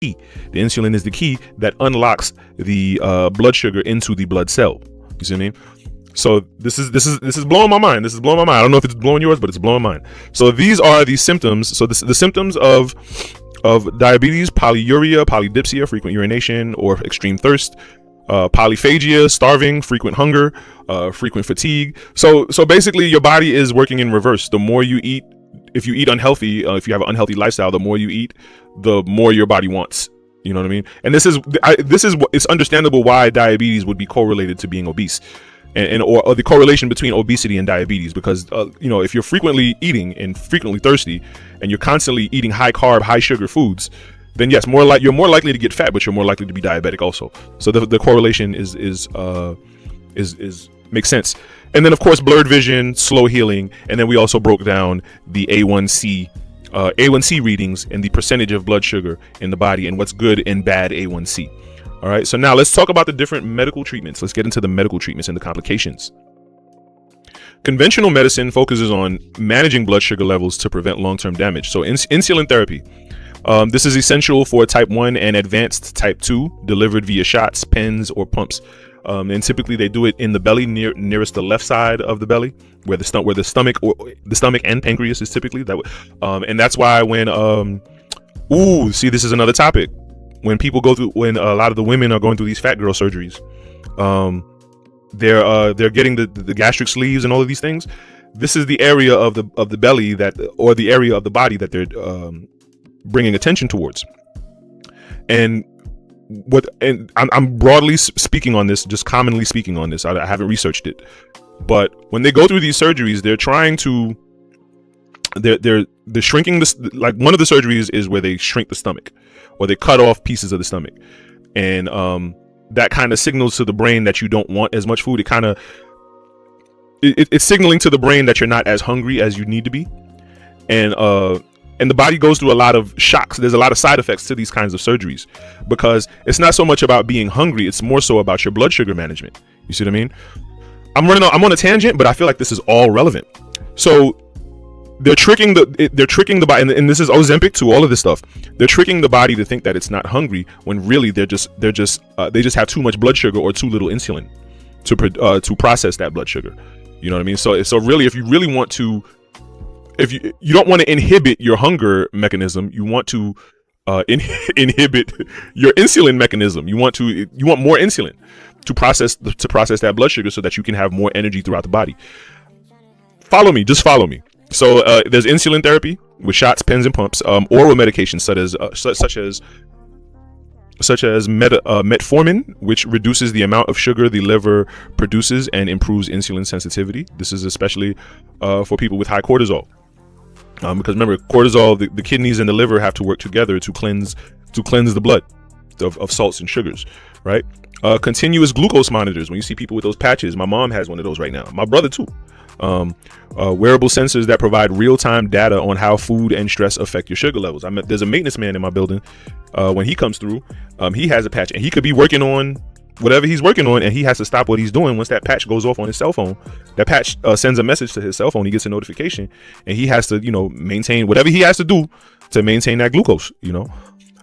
key. The insulin is the key that unlocks the blood sugar into the blood cell. You see what I mean? So this is blowing my mind. This is blowing my mind. I don't know if it's blowing yours, but it's blowing mine. So these are the symptoms. So the symptoms of diabetes: polyuria, polydipsia, frequent urination or extreme thirst, polyphagia, starving, frequent hunger, frequent fatigue. So basically your body is working in reverse. The more you eat, if you eat unhealthy, if you have an unhealthy lifestyle, the more you eat, the more your body wants. You know what I mean? And this is it's understandable why diabetes would be correlated to being obese. Or the correlation between obesity and diabetes, because if you're frequently eating and frequently thirsty and you're constantly eating high carb, high sugar foods, then yes, you're more likely to get fat, but you're more likely to be diabetic also. So the correlation is makes sense. And then of course blurred vision, slow healing, and then we also broke down the A1C readings and the percentage of blood sugar in the body and what's good and bad A1C. All right, so now let's talk about the different medical treatments. Let's get into the medical treatments and the complications. Conventional medicine focuses on managing blood sugar levels to prevent long-term damage. So insulin therapy. This is essential for type 1 and advanced type 2, delivered via shots, pens, or pumps. And typically they do it in the belly, nearest the left side of the belly, where the stomach and pancreas is typically that. And that's why when this is another topic. When a lot of the women are going through these fat girl surgeries, they're getting the gastric sleeves and all of these things. This is the area of the belly or the area of the body that they're bringing attention towards. And I'm broadly speaking on this, just commonly speaking on this. I haven't researched it, but when they go through these surgeries, they're trying to they're shrinking this. Like one of the surgeries is where they shrink the stomach, or they cut off pieces of the stomach, and that kind of signals to the brain that you don't want as much food. It kind of it's signaling to the brain that you're not as hungry as you need to be, and the body goes through a lot of shocks. There's a lot of side effects to these kinds of surgeries, because it's not so much about being hungry, it's more so about your blood sugar management. You see what I mean? I'm on a tangent, but I feel like this is all relevant. So they're tricking the body, and this is Ozempic too, all of this stuff. They're tricking the body to think that it's not hungry, when really they just have too much blood sugar or too little insulin to process that blood sugar. You know what I mean? So really, if you really want to, if you don't want to inhibit your hunger mechanism, you want to inhibit your insulin mechanism. You want more insulin to process that blood sugar, so that you can have more energy throughout the body. Just follow me. So there's insulin therapy with shots, pens, and pumps. Oral medications such as metformin, which reduces the amount of sugar the liver produces and improves insulin sensitivity. This is especially for people with high cortisol, because remember, cortisol, the kidneys and the liver have to work together to cleanse the blood of salts and sugars, right? Continuous glucose monitors. When you see people with those patches, my mom has one of those right now. My brother too. Wearable sensors that provide real-time data on how food and stress affect your sugar levels. There's a maintenance man in my building. When he comes through, he has a patch, and he could be working on whatever he's working on, and he has to stop what he's doing. Once that patch goes off on his cell phone, that patch sends a message to his cell phone. He gets a notification, and he has to, maintain whatever he has to do to maintain that glucose.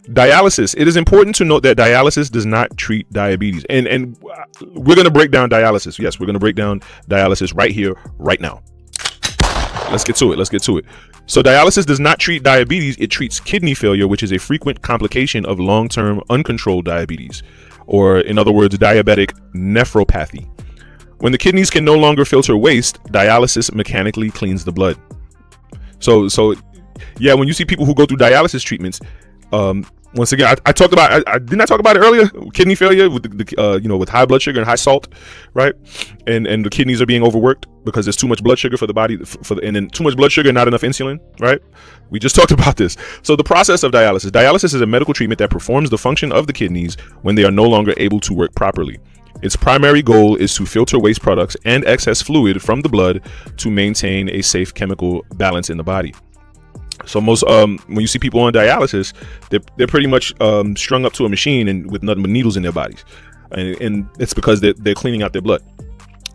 Dialysis. It is important to note that dialysis does not treat diabetes, and we're going to break down dialysis. Yes, we're going to break down dialysis right here, right now. Let's get to it. So dialysis does not treat diabetes. It treats kidney failure, which is a frequent complication of long-term uncontrolled diabetes, or in other words, diabetic nephropathy. When the kidneys can no longer filter waste, dialysis mechanically cleans the blood. So yeah, when you see people who go through dialysis treatments, once again, I talked about, didn't I talk about it earlier? Kidney failure with with high blood sugar and high salt, right? And the kidneys are being overworked because there's too much blood sugar for the body, and then too much blood sugar, not enough insulin, right? We just talked about this. So the process of dialysis. Dialysis is a medical treatment that performs the function of the kidneys when they are no longer able to work properly. Its primary goal is to filter waste products and excess fluid from the blood to maintain a safe chemical balance in the body. So most when you see people on dialysis, they're pretty much strung up to a machine and with nothing but needles in their bodies, and it's because they're cleaning out their blood.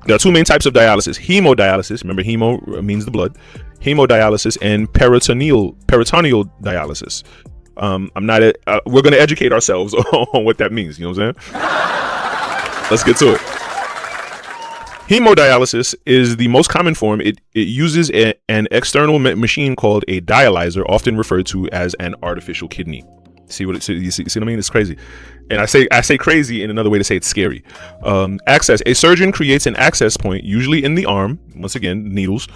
There are two main types of dialysis: hemodialysis. Remember, hemo means the blood. Hemodialysis and peritoneal dialysis. We're going to educate ourselves on what that means. You know what I'm saying? Let's get to it. Hemodialysis is the most common form. It uses an external machine called a dialyzer, often referred to as an artificial kidney. See what I mean? It's crazy. And I say crazy in another way to say it's scary. Access. A surgeon creates an access point, usually in the arm, once again, needles,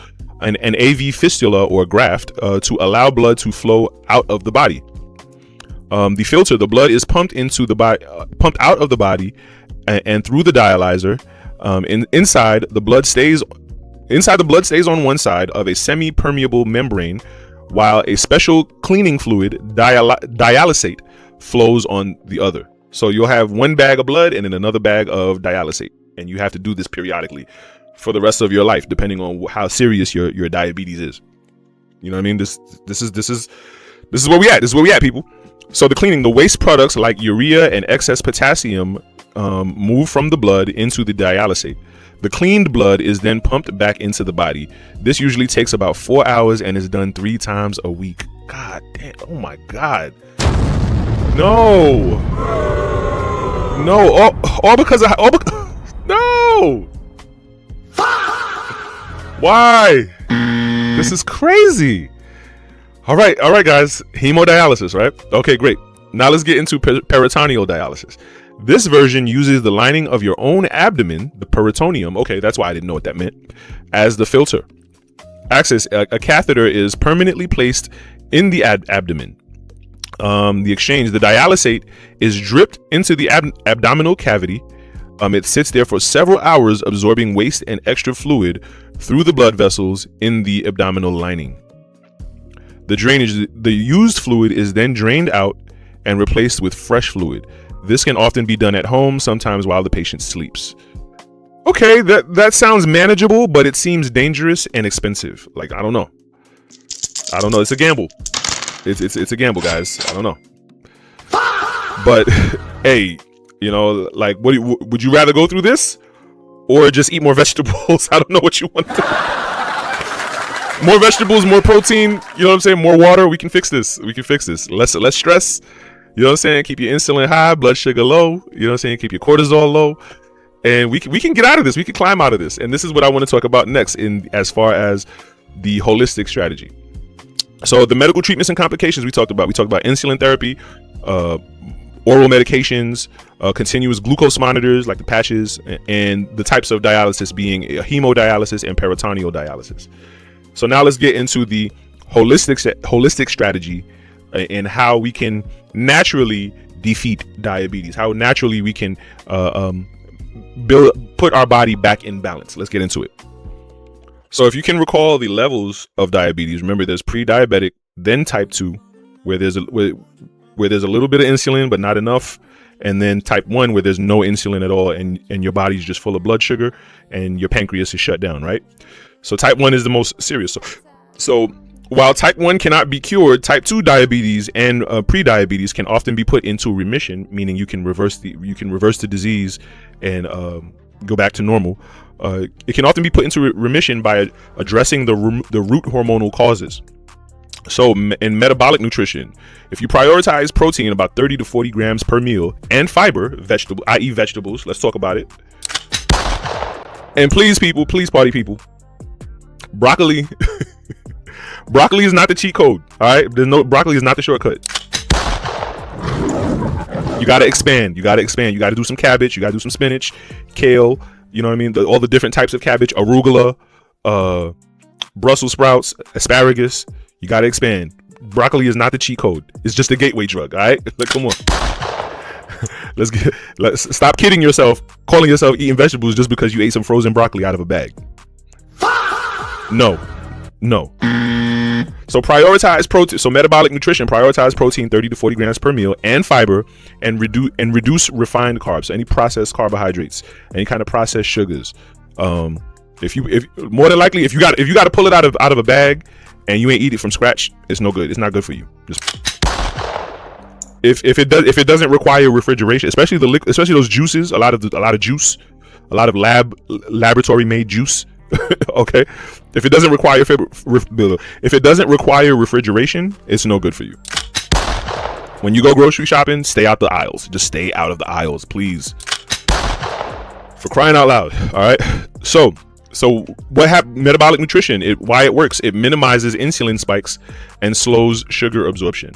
an AV fistula or graft, to allow blood to flow out of the body. The filter, the blood is pumped into the body, pumped out of the body and through the dialyzer. Inside the blood stays on one side of a semi-permeable membrane, while a special cleaning fluid, dialysate, flows on the other. So you'll have one bag of blood and then another bag of dialysate, and you have to do this periodically for the rest of your life, depending on how serious your diabetes is. You know what I mean? This is where we at. This is where we at, people. So the waste products like urea and excess potassium move from the blood into the dialysate. The cleaned blood is then pumped back into the body. This usually takes about 4 hours and is done 3 times a week. God damn! Oh my God! No! All because no! Why? This is crazy. All right, guys. Hemodialysis, right? Okay, great. Now let's get into peritoneal dialysis. This version uses the lining of your own abdomen, the peritoneum. Okay, that's why I didn't know what that meant, as the filter. Access. A catheter is permanently placed in the abdomen. The dialysate is dripped into the abdominal cavity. It sits there for several hours, absorbing waste and extra fluid through the blood vessels in the abdominal lining. The used fluid is then drained out and replaced with fresh fluid. This can often be done at home, sometimes while the patient sleeps. Okay, that sounds manageable, but it seems dangerous and expensive. Like, I don't know. It's a gamble. It's a gamble, guys. I don't know. But hey, you know, like, would you rather go through this or just eat more vegetables? I don't know what you want. More vegetables, more protein. You know what I'm saying? More water. We can fix this. Less stress. You know what I'm saying? Keep your insulin high, blood sugar low. You know what I'm saying? Keep your cortisol low. And we can get out of this. We can climb out of this. And this is what I want to talk about next as far as the holistic strategy. So the medical treatments and complications we talked about insulin therapy, oral medications, continuous glucose monitors like the patches, and the types of dialysis being hemodialysis and peritoneal dialysis. So now let's get into the holistic strategy and how we can naturally defeat diabetes, how naturally we can put our body back in balance. Let's get into it. So if you can recall the levels of diabetes, remember there's pre-diabetic, then type 2, where there's a little bit of insulin but not enough, and then type 1 where there's no insulin at all and your body's just full of blood sugar and your pancreas is shut down, right? So type 1 is the most serious. So while type 1 cannot be cured, type 2 diabetes and pre-diabetes can often be put into remission, meaning you can reverse the disease and go back to normal. It can often be put into remission by addressing the root hormonal causes. So in metabolic nutrition, if you prioritize protein about 30 to 40 grams per meal and fiber, i.e. vegetables, let's talk about it. And please party people, broccoli is not the cheat code. All right, broccoli is not the shortcut. You got to expand. You got to do some cabbage. You got to do some spinach, kale. You know what I mean? All the different types of cabbage, arugula, Brussels sprouts, asparagus. You got to expand. Broccoli is not the cheat code. It's just a gateway drug. All right, come on. Let's stop kidding yourself, calling yourself eating vegetables just because you ate some frozen broccoli out of a bag. No. So prioritize protein. So metabolic nutrition, prioritize protein 30 to 40 grams per meal and fiber, and reduce refined carbs. So any processed carbohydrates, any kind of processed sugars. If more than likely, if you got to pull it out of a bag and you ain't eat it from scratch, it's no good. It's not good for you. If it doesn't require refrigeration, especially those juices, a lot of juice, a lot of laboratory made juice. Okay, if it doesn't require refrigeration, it's no good for you. When you go grocery shopping, stay out the aisles. Just stay out of the aisles, please. For crying out loud. All right. So what happened? Metabolic nutrition. Why it works? It minimizes insulin spikes and slows sugar absorption.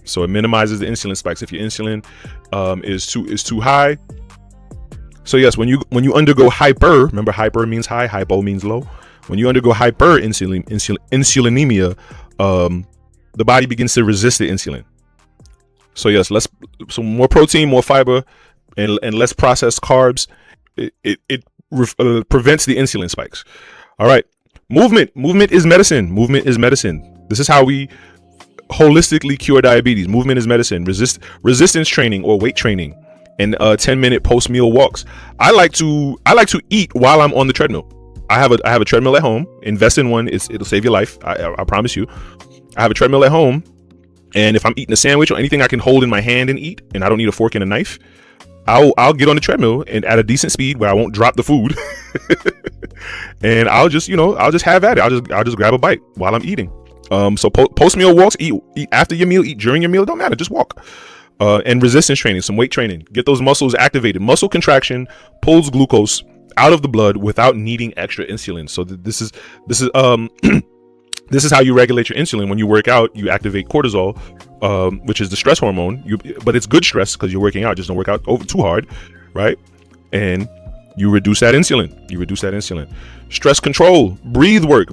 So it minimizes the insulin spikes. If your insulin is too high. So yes, when you undergo hyper, remember hyper means high, hypo means low. When you undergo hyper insulinemia, the body begins to resist the insulin. So yes, so more protein, more fiber, and less processed carbs. It prevents the insulin spikes. All right, movement is medicine. Movement is medicine. This is how we holistically cure diabetes. Movement is medicine. Resistance training or weight training, and 10-minute post-meal walks. I like to eat while I'm on the treadmill. I have a treadmill at home. Invest in one. It'll save your life. I promise you. I have a treadmill at home, and if I'm eating a sandwich or anything I can hold in my hand and eat, and I don't need a fork and a knife, I'll get on the treadmill and at a decent speed where I won't drop the food, and I'll just have at it. I'll just grab a bite while I'm eating. So post meal walks, eat after your meal, eat during your meal, don't matter, just walk. And resistance training, some weight training, get those muscles activated. Muscle contraction pulls glucose out of the blood without needing extra insulin. So this is this is how you regulate your insulin. When you work out, you activate cortisol, which is the stress hormone. But it's good stress because you're working out. Just don't work out too hard, right? And you reduce that insulin. Stress control, breathe work,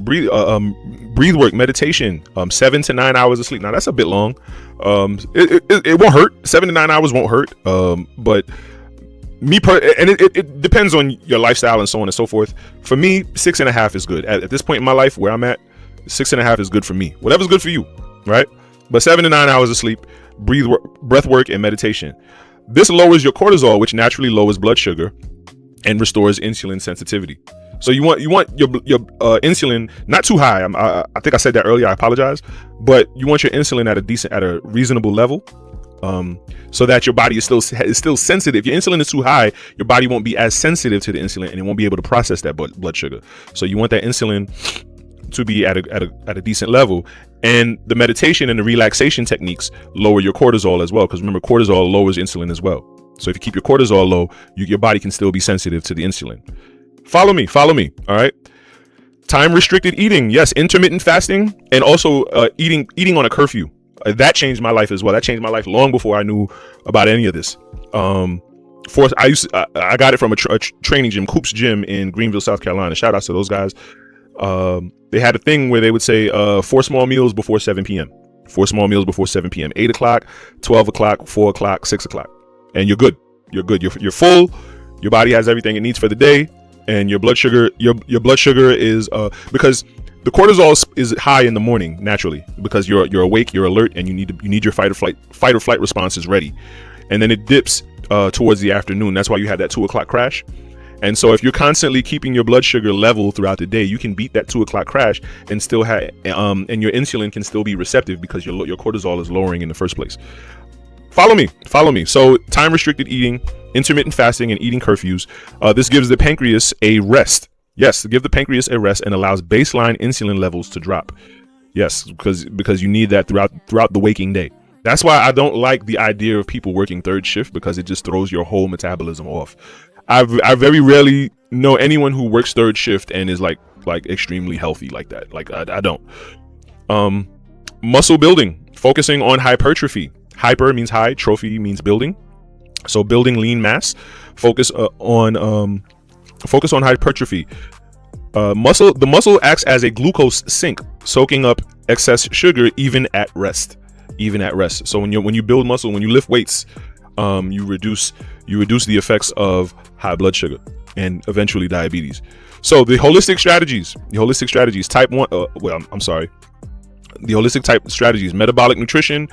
meditation, 7 to 9 hours of sleep. Now that's a bit long. It won't hurt. 7 to 9 hours won't hurt. But it depends on your lifestyle and so on and so forth. For me, 6.5 is good. At this point in my life where I'm at, 6.5 is good for me. Whatever's good for you, right? But 7 to 9 hours of sleep, breath work, and meditation. This lowers your cortisol, which naturally lowers blood sugar and restores insulin sensitivity. So you want your insulin not too high. I think I said that earlier. I apologize, but you want your insulin at a reasonable level, so that your body is still sensitive. If your insulin is too high, your body won't be as sensitive to the insulin, and it won't be able to process that blood sugar. So you want that insulin to be at a decent level. And the meditation and the relaxation techniques lower your cortisol as well, because remember, cortisol lowers insulin as well. So if you keep your cortisol low, your body can still be sensitive to the insulin. Follow me. All right. Time restricted eating. Yes. Intermittent fasting, and also eating on a curfew. That changed my life as well. That changed my life long before I knew about any of this. I got it from a training gym, Coop's Gym in Greenville, South Carolina. Shout out to those guys. They had a thing where they would say 4 small meals before 7 p.m. 4 small meals before 7 p.m. 8 o'clock, 12 o'clock, 4 o'clock, 6 o'clock. And you're good. You're full. Your body has everything it needs for the day. And your blood sugar is because the cortisol is high in the morning naturally, because you're awake, you're alert, and you need your fight or flight responses ready. And then it dips towards the afternoon. That's why you had that 2 o'clock crash. And so if you're constantly keeping your blood sugar level throughout the day, you can beat that 2 o'clock crash and still have and your insulin can still be receptive because your cortisol is lowering in the first place. Follow me. So time restricted eating, intermittent fasting, and eating curfews. This gives the pancreas a rest. Yes, give the pancreas a rest and allows baseline insulin levels to drop. Yes, because you need that throughout the waking day. That's why I don't like the idea of people working third shift, because it just throws your whole metabolism off. I very rarely know anyone who works third shift and is like extremely healthy like that. Like I don't. Muscle building, focusing on hypertrophy. Hyper means high, trophy means building. So building lean mass, focus on hypertrophy. The muscle acts as a glucose sink, soaking up excess sugar even at rest. So when you build muscle, when you lift weights, you reduce the effects of high blood sugar and eventually diabetes. So the holistic strategies type 1, the holistic type strategies: metabolic nutrition,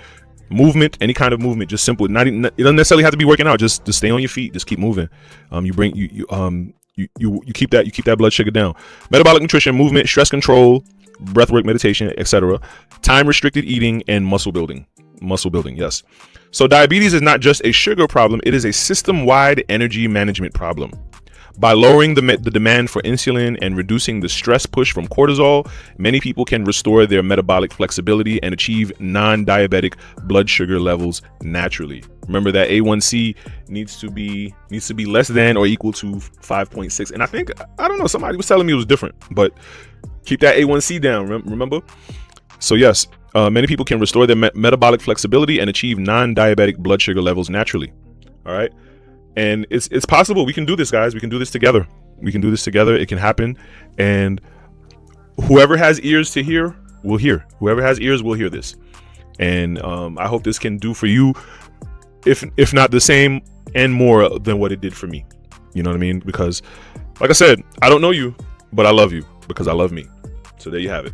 movement, any kind of movement, just simple. It doesn't necessarily have to be working out. Just stay on your feet. Just keep moving. You keep that blood sugar down. Metabolic nutrition, movement, stress control, breathwork, meditation, etc. Time restricted eating, and muscle building. Yes. So diabetes is not just a sugar problem. It is a system-wide energy management problem. By lowering the demand for insulin and reducing the stress push from cortisol, many people can restore their metabolic flexibility and achieve non-diabetic blood sugar levels naturally. Remember that A1C needs to be less than or equal to 5.6. And I don't know, somebody was telling me it was different, but keep that A1C down, remember? So yes, many people can restore their metabolic flexibility and achieve non-diabetic blood sugar levels naturally. All right. And it's possible. We can do this, guys. We can do this together. We can do this together. It can happen. And whoever has ears to hear will hear. Whoever has ears will hear this. And I hope this can do for you, if not the same and more than what it did for me. You know what I mean? Because, like I said, I don't know you, but I love you because I love me. So there you have it.